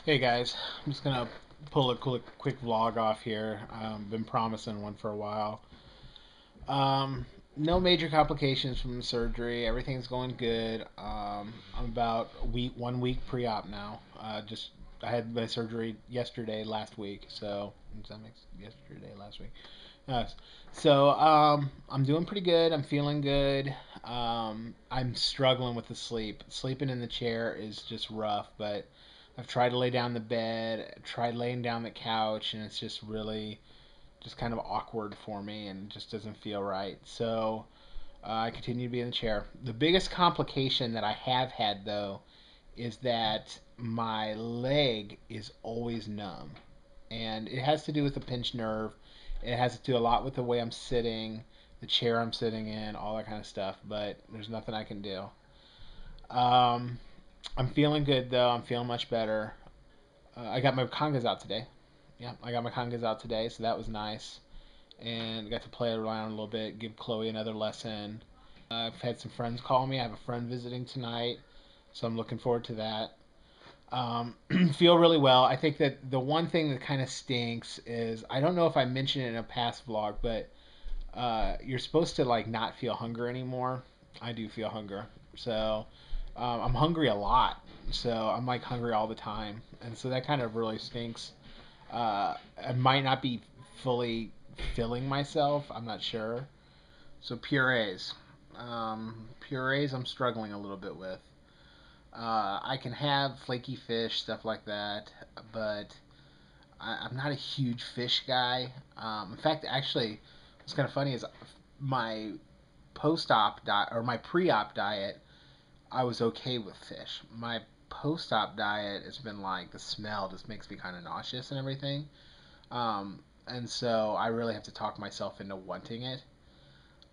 Hey guys, I'm just gonna pull a quick vlog off here. Been promising one for a while. No major complications from the surgery. Everything's going good. I'm about 1 week pre-op now. Just I had my surgery last week. So does that make yesterday, last week? Yes. So I'm doing pretty good. I'm feeling good. I'm struggling with the sleep. Sleeping in the chair is just rough, but I've tried to lay down the bed, tried laying down the couch, and it's just really just kind of awkward for me and just doesn't feel right. So I continue to be in the chair. The biggest complication that I have had though is that my leg is always numb, and it has to do with the pinched nerve. It has to do a lot with the way I'm sitting, the chair I'm sitting in, all that kind of stuff. But there's nothing I can do. Um, I'm feeling good though. I'm feeling much better. I got my congas out today. Yeah, I got my congas out today, so that was nice. And got to play around a little bit, give Chloe another lesson. I've had some friends call me. I have a friend visiting tonight, so I'm looking forward to that. Feel really well. I think that the one thing that kind of stinks is I don't know if I mentioned it in a past vlog, but you're supposed to like not feel hunger anymore. I do feel hunger, so I'm hungry a lot. So I'm like hungry all the time, and so that kind of really stinks. I might not be fully filling myself. I'm not sure. So purees I'm struggling a little bit with. I can have flaky fish, stuff like that, but I'm not a huge fish guy. In fact, actually, what's kind of funny is my post-op diet or my pre-op diet, I was okay with fish. My post-op diet has been like the smell just makes me kind of nauseous and everything. And so I really have to talk myself into wanting it.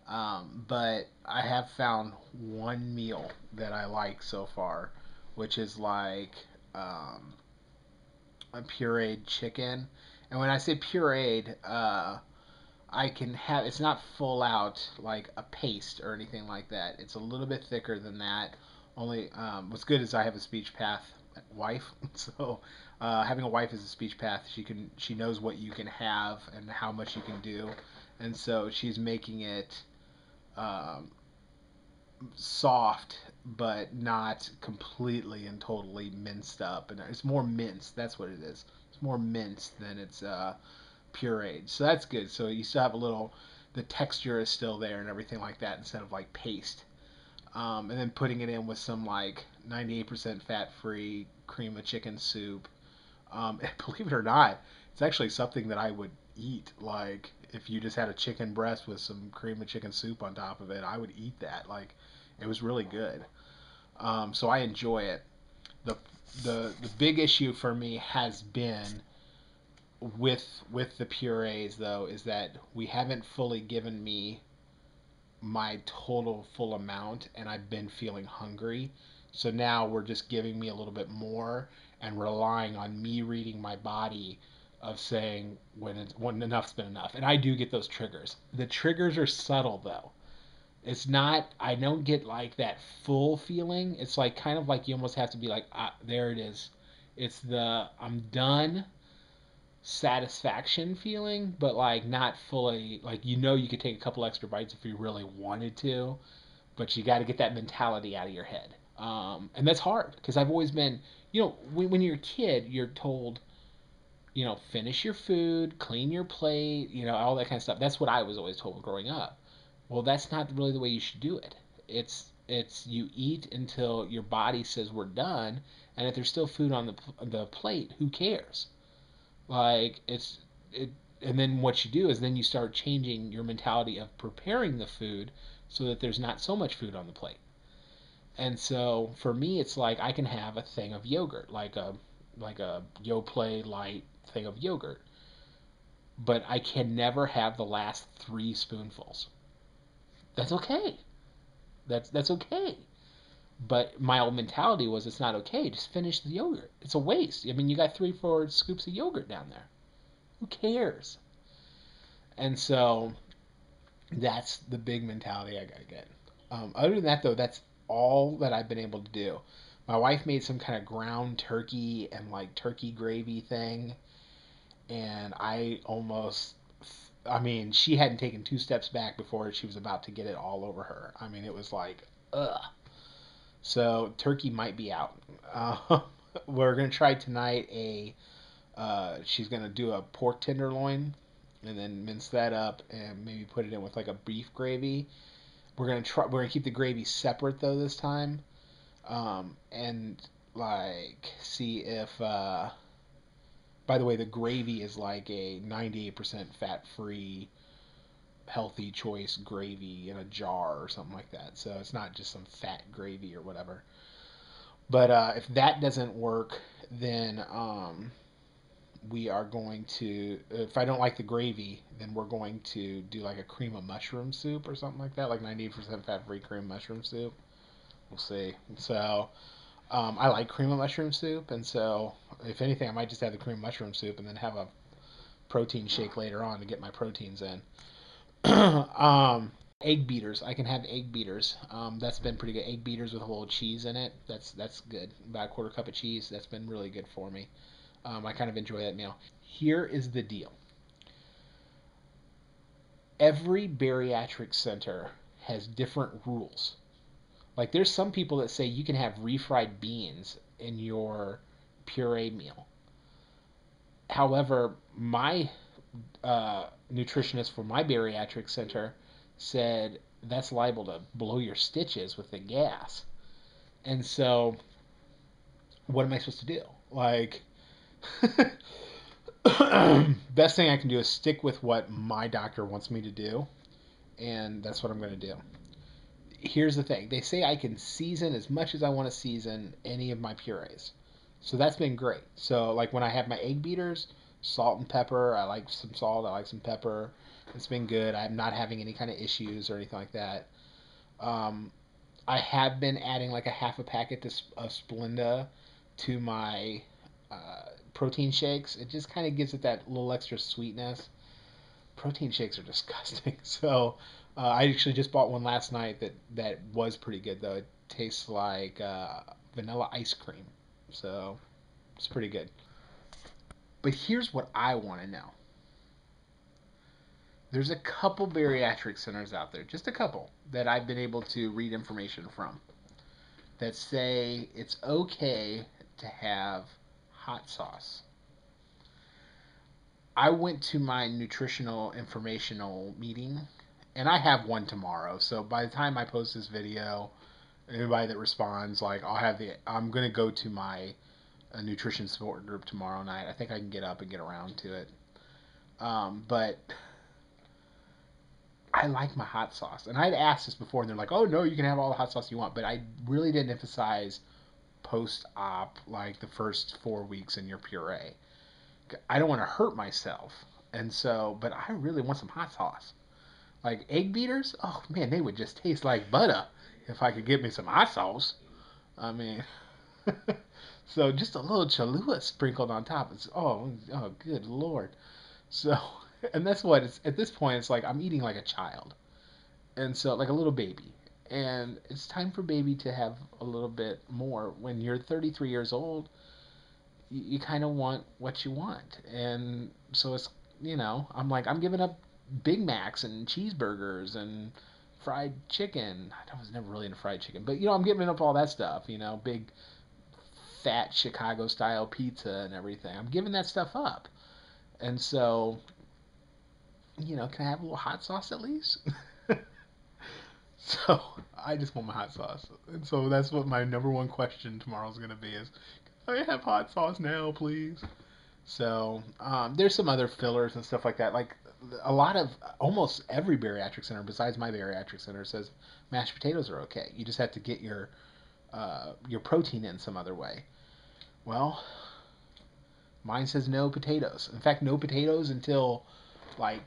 But I have found one meal that I like so far, which is like um, a pureed chicken. And when I say pureed, I can have it's not full out like a paste or anything like that. It's a little bit thicker than that. Only what's good is I have a speech path wife, so having a wife as a speech path, she knows what you can have and how much you can do, and so she's making it um, soft but not completely and totally minced up, and it's more minced. That's what it is. It's more minced than it's pureed. So that's good. So you still have a little, the texture is still there and everything like that instead of like paste. And then putting it in with some like 98% fat free cream of chicken soup. And believe it or not, it's actually something that I would eat. Like if you just had a chicken breast with some cream of chicken soup on top of it, I would eat that. Like it was really good. So I enjoy it. The, the big issue for me has been with the purees though is that we haven't fully given me my total full amount and I've been feeling hungry. So now we're just giving me a little bit more and relying on me reading my body of saying when enough's been enough. And I do get those triggers. The triggers are subtle though. It's not I don't get like that full feeling. It's like kind of like you almost have to be like, ah, there it is. It's the I'm done satisfaction feeling, but like not fully like you could take a couple extra bites if you really wanted to, but you got to get that mentality out of your head. And that's hard because I've always been, when you're a kid, you're told, finish your food, clean your plate, all that kind of stuff. That's what I was always told growing up. Well, that's not really the way you should do it. It's you eat until your body says we're done, and if there's still food on the plate, who cares? Like it, and then what you do is then you start changing your mentality of preparing the food so that there's not so much food on the plate. And so for me, it's like I can have a thing of yogurt, like a Yoplait light thing of yogurt, but I can never have the last three spoonfuls. That's okay. That's okay. But my old mentality was it's not okay. Just finish the yogurt. It's a waste. I mean, you got 3, 4 scoops of yogurt down there. Who cares? And so that's the big mentality I gotta get. Other than that, though, that's all that I've been able to do. My wife made some kind of ground turkey and like turkey gravy thing, and I mean, she hadn't taken two steps back before she was about to get it all over her. I mean, it was like, ugh. So turkey might be out. Uh, we're gonna try tonight she's gonna do a pork tenderloin, and then mince that up and maybe put it in with like a beef gravy. We're gonna keep the gravy separate though this time, and like see if by the way, the gravy is like a 98% fat free healthy choice gravy in a jar or something like that. So it's not just some fat gravy or whatever. But if that doesn't work, then we are going to. If I don't like the gravy, then we're going to do like a cream of mushroom soup or something like that, like 98% fat free cream mushroom soup. We'll see. So I like cream of mushroom soup, and so if anything, I might just have the cream of mushroom soup and then have a protein shake later on to get my proteins in. Egg beaters. I can have egg beaters. That's been pretty good. Egg beaters with a little cheese in it. That's good. About a quarter cup of cheese. That's been really good for me. I kind of enjoy that meal. Here is the deal. Every bariatric center has different rules. Like there's some people that say you can have refried beans in your puree meal. However, my nutritionist for my bariatric center said that's liable to blow your stitches with the gas. And so, what am I supposed to do? Like, best thing I can do is stick with what my doctor wants me to do, and that's what I'm going to do. Here's the thing: they say I can season as much as I want to season any of my purees, so that's been great. So, like when I have my egg beaters, salt and pepper. I like some salt. I like some pepper. It's been good. I'm not having any kind of issues or anything like that. Um, I have been adding like a half a packet of Splenda to my protein shakes. It just kind of gives it that little extra sweetness. Protein shakes are disgusting. So I actually just bought one last night that was pretty good though. It tastes like vanilla ice cream. So it's pretty good. But here's what I want to know. There's a couple bariatric centers out there, just a couple, that I've been able to read information from that say it's okay to have hot sauce. I went to my nutritional informational meeting, and I have one tomorrow. So by the time I post this video, anybody that responds, like I'm gonna go to my nutrition support group tomorrow night. I think I can get up and get around to it. But I like my hot sauce, and I'd asked this before, and they're like, "Oh no, you can have all the hot sauce you want," but I really didn't emphasize post-op, like the first 4 weeks in your puree. I don't want to hurt myself, and so, but I really want some hot sauce. Like egg beaters, oh man, they would just taste like butter if I could get me some hot sauce. I mean, so just a little Cholula sprinkled on top. It's oh, good lord. So, and that's what it's at this point. It's like I'm eating like a child, and so like a little baby. And it's time for baby to have a little bit more. When you're 33 years old, you kind of want what you want. And so it's, I'm like, I'm giving up Big Macs and cheeseburgers and fried chicken. I was never really into fried chicken, but I'm giving up all that stuff, big fat Chicago style pizza and everything. I'm giving that stuff up. And so, can I have a little hot sauce at least? So I just want my hot sauce. And so that's what my number one question tomorrow is going to be is, can I have hot sauce now, please? So there's some other fillers and stuff like that. Like a lot of almost every bariatric center besides my bariatric center says mashed potatoes are okay. You just have to get your protein in some other way. Well, mine says no potatoes. In fact, no potatoes until like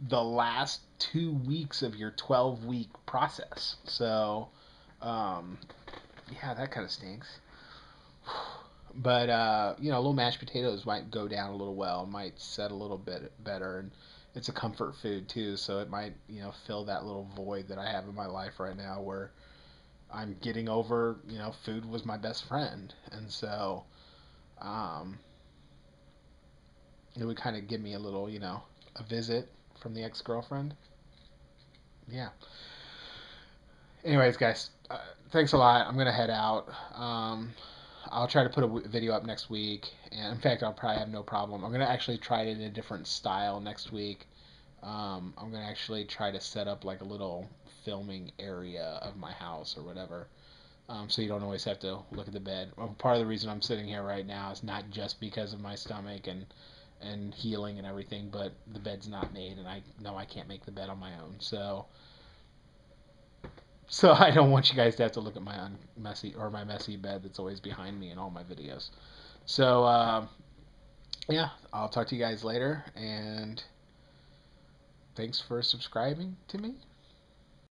the last 2 weeks of your 12-week process. So, um, yeah, that kind of stinks. But little mashed potatoes might go down a little well, might set a little bit better, and it's a comfort food too, so it might fill that little void that I have in my life right now where I'm getting over, food was my best friend, and so um, it would kind of give me a little, a visit from the ex girlfriend. Yeah. Anyways, guys, thanks a lot. I'm gonna head out. I'll try to put a video up next week, and in fact, I'll probably have no problem. I'm gonna actually try it in a different style next week. I'm gonna actually try to set up like a little filming area of my house or whatever, so you don't always have to look at the bed. Well, part of the reason I'm sitting here right now is not just because of my stomach and healing and everything, but the bed's not made, and I know I can't make the bed on my own. So I don't want you guys to have to look at my messy bed that's always behind me in all my videos. So yeah, I'll talk to you guys later, and thanks for subscribing to me.